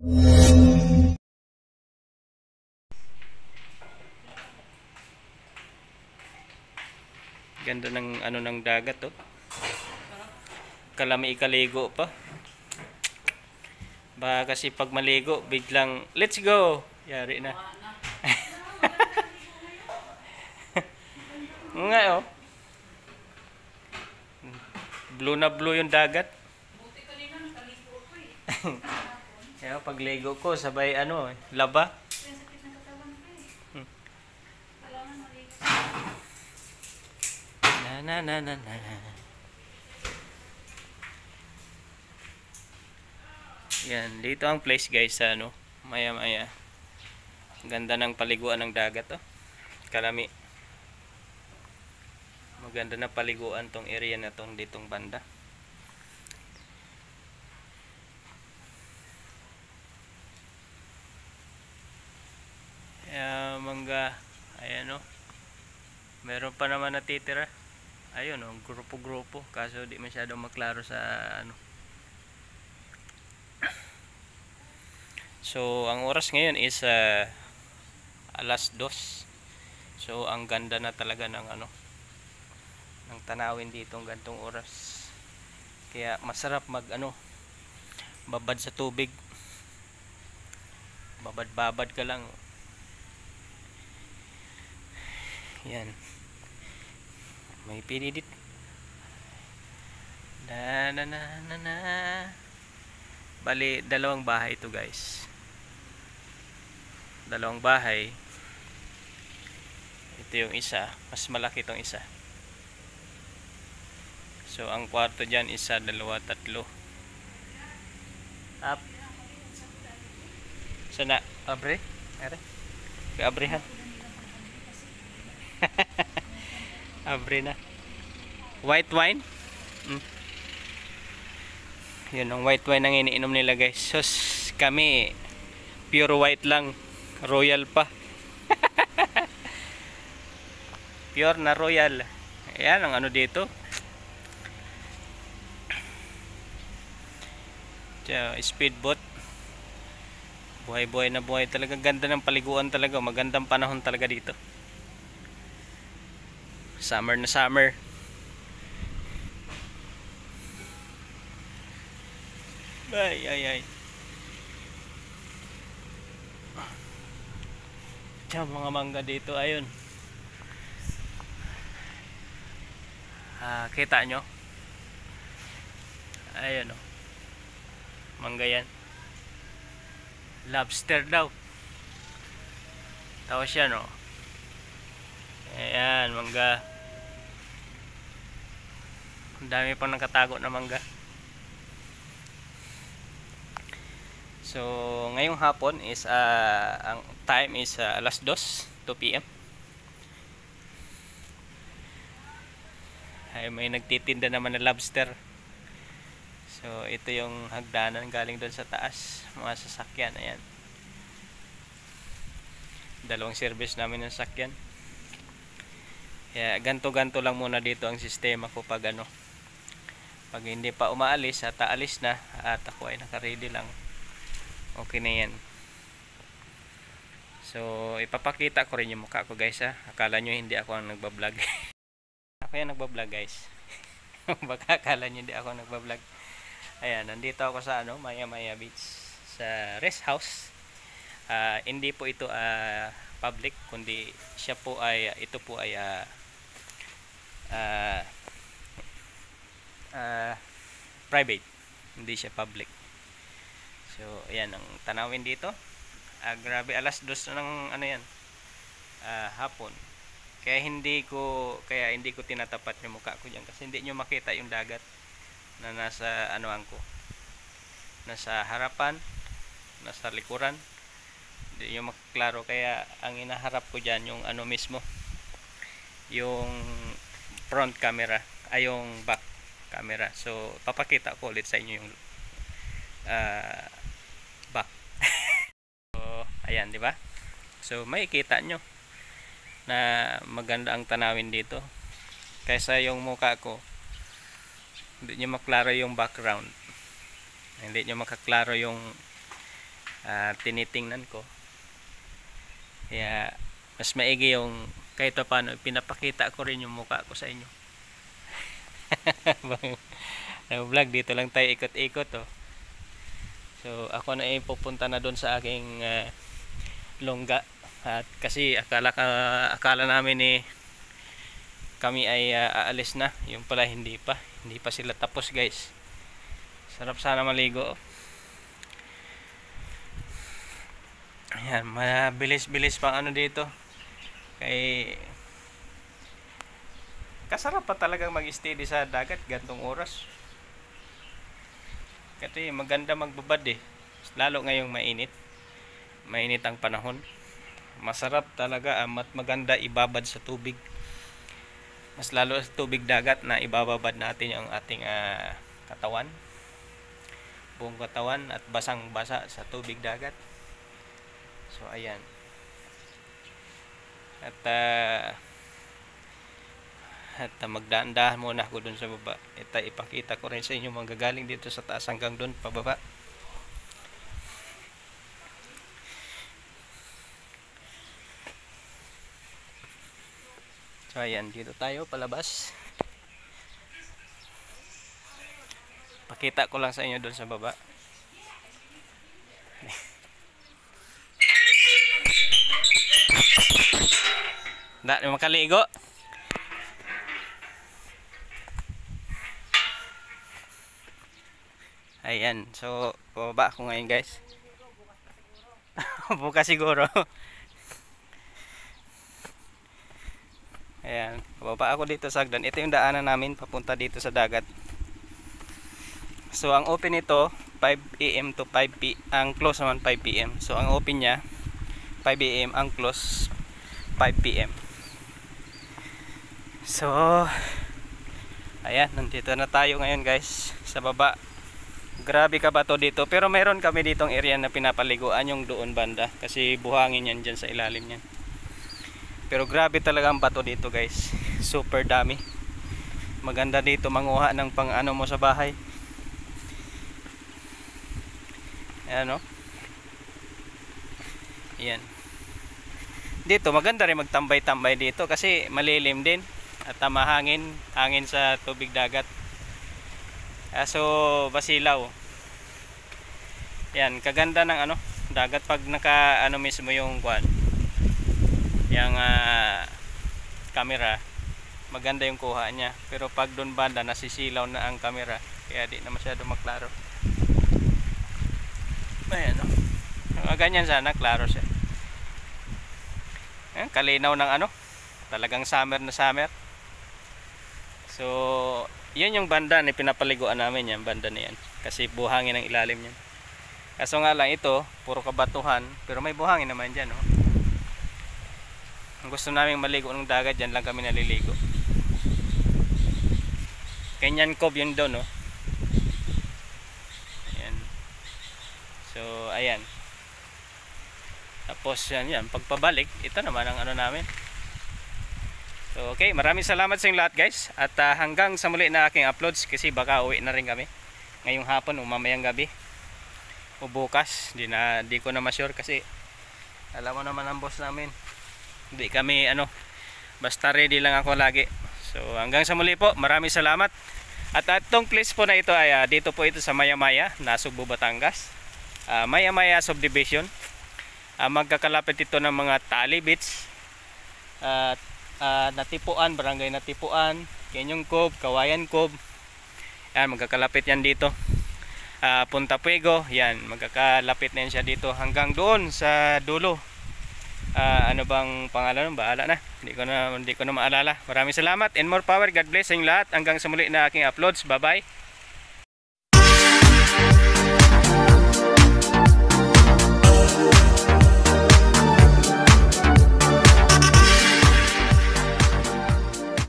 Ganda ng ano ng dagat oh. Kalami ikaligo pa. Baka kasi pag maligo biglang let's go. Yari na. Nga oh. Blue na blue yung dagat. Buti kanina nakaligo ko eh. Kaya pagligo ko sabay ano laba. Kaya sakit ng katawan ko eh. Kailangan maligo. Na. Yan, dito ang place guys sa ano, maya-maya. Ganda ng paliguan ng dagat oh. Kalami. Maganda na paliguan tong area na tong ditong banda. Mangga, ayan oh. Meron pa naman natitira. Ayun oh, grupo-grupo kaso di masyadong maklaro sa ano. So, ang oras ngayon is alas 2. So, ang ganda na talaga ng ano ng tanawin dito ng gantong oras. Kaya masarap mag ano babad sa tubig. Babad-babad ka lang. Yan. May pinidit. Na. Bali, dalawang bahay ito guys. Dalawang bahay. Ito yung isa. Mas malaki itong isa. So, ang kwarto dyan, isa, dalawa, tatlo. Up. Sana, abre? Are? Kaabrehan. Abre na. White wine? Yun, ang white wine ang iniinom nila guys. So, kami, pure white lang. Royal pa. Pure na royal. Ayan, ang ano dito. Speedboat. Buhay-buhay na buhay talaga. Ganda ng paliguan talaga. Magandang panahon talaga dito. Summer na summer. Ay. Diyan mga mangga dito. Ayun. Kita nyo? Ayun o. Mangga yan. Lobster daw. Tapos yan o. Ayan, mangga. Ang dami pang nakatago na mangga. So, ngayong hapon is ang time is alas 2 PM. Ay, may nagtitinda naman ng lobster. So, ito yung hagdanan galing doon sa taas. Mga sasakyan, ayan. Dalawang service namin ng sasakyan. Kaya ganto-ganto lang muna dito ang sistema ko pag ano. Pag hindi pa umaalis at aalis na at ako ay naka-ready lang. Okay na yan. So, ipapakita ko rin yung mukha ko guys ha. Akala nyo hindi ako ang nagbablog. Ako yan nagbablog guys. Baka akala nyo hindi ako nagbablog. Ayan, nandito ako sa ano, Maya-Maya Beach. Sa rest house. Hindi po ito public. Kundi siya po ay, ito po ay private. Hindi siya public. So, ayan ang tanawin dito. Grabe, alas 2 na ng ano yan, hapon. Kaya hindi ko tinatapat yung mukha ko diyan kasi hindi nyo makita yung dagat na nasa anuan ko. Nasa harapan, nasa likuran. Hindi nyo maklaro kaya ang inaharap ko diyan yung ano mismo. Yung front camera, ay yung back camera. So, papakita ko ulit sa inyo yung back. So, ayan, di ba? So, makikita nyo na maganda ang tanawin dito kaysa yung mukha ko. Hindi nyo maklaro yung background, hindi nyo makaklaro yung tinitingnan ko. Kaya mas maigi yung kahit pa paano pinapakita ko rin yung mukha ko sa inyo. Vlog dito lang tayo ikot-ikot oh. So ako na pupunta na doon sa aking longga at kasi akala namin kami ay aalis na, yung pala hindi pa sila tapos guys. Sarap sana maligo. Ayan, mabilis-bilis pang ano dito. Kay kasarap pa talagang mag-steady sa dagat gantong oras. Kasi maganda magbabad lalo ngayong mainit. Mainit ang panahon. Masarap talaga at maganda ibabad sa tubig. Mas lalo sa tubig dagat na ibababad natin yung ating katawan. Buong katawan at basang-basa sa tubig dagat. So ayan. At magdaan-dahan muna ako dun sa baba. Ipakita ko rin sa inyo manggagaling dito sa taas hanggang dun pababa. So ayan, dito tayo palabas. Pakita ko lang sa inyo dun sa baba. Dahil makaligo. Ayan, so pababa ako ngayon guys. Bukas siguro. Ayan, pababa ako dito sa hagdan. Ito yung daanan namin papunta dito sa dagat. So ang open nito 5 AM to 5 PM. Ang close naman 5 PM. So ang open niya 5 AM, ang close 5 PM. So ayan, nandito na tayo ngayon guys sa baba. Grabe ka ba to dito, pero meron kami ditong area na pinapaliguan yung doon banda kasi buhangin yan dyan sa ilalim yan. Pero grabe talaga ang bato dito guys, super dami. Maganda dito manguha ng pang ano mo sa bahay. Ayan o. Ayan. Dito maganda rin magtambay-tambay dito kasi malilim din at mahangin, hangin sa tubig dagat. So basilaw. Yan, kaganda ng ano, dagat pag naka ano mismo yung kuan. Yung camera, maganda yung kuha niya. Pero pag doon banda nasisilaw na ang camera, kaya di na masyado maklaro. Ayan no. Ganyan sana, klaro siya. Ayan, kalinaw ng ano, talagang summer na summer. So yun yung banda na pinapaliguan namin, yan banda na yan kasi buhangin ang ilalim niyan. Kaso nga lang ito puro kabatuhan, pero may buhangin naman dyan oh. Ang gusto namin maligo ng dagat, dyan lang kami naliligo. Canyon Cove yun doon oh. Ayan. So ayan. Tapos yan, pagpabalik ito naman ang ano namin. So, okay, maraming salamat sa inyo lahat guys. At hanggang sa muli na aking uploads kasi baka uwi na rin kami ngayong hapon o mamayang gabi o bukas. Di ko na ma-sure kasi alam mo naman ang boss namin. Hindi kami ano, basta ready lang ako lagi. So hanggang sa muli po, maraming salamat. At itong place po na ito ay dito po ito sa Maya-Maya, Nasugbu, Batangas. Maya-Maya Subdivision. Magkakalapit ito ng mga Tali Beach. Natipuan, Barangay Natipuan, Canyon Cove, Kawayan Cove. Yan, magkakalapit yan dito. Punta Puego, yan, magkakalapit na yan siya dito hanggang doon sa dulo. Ano bang pangalan? Bahala na. Hindi ko na maalala. Maraming salamat and more power. God bless sa inyo lahat. Hanggang sa muli na aking uploads. Bye-bye.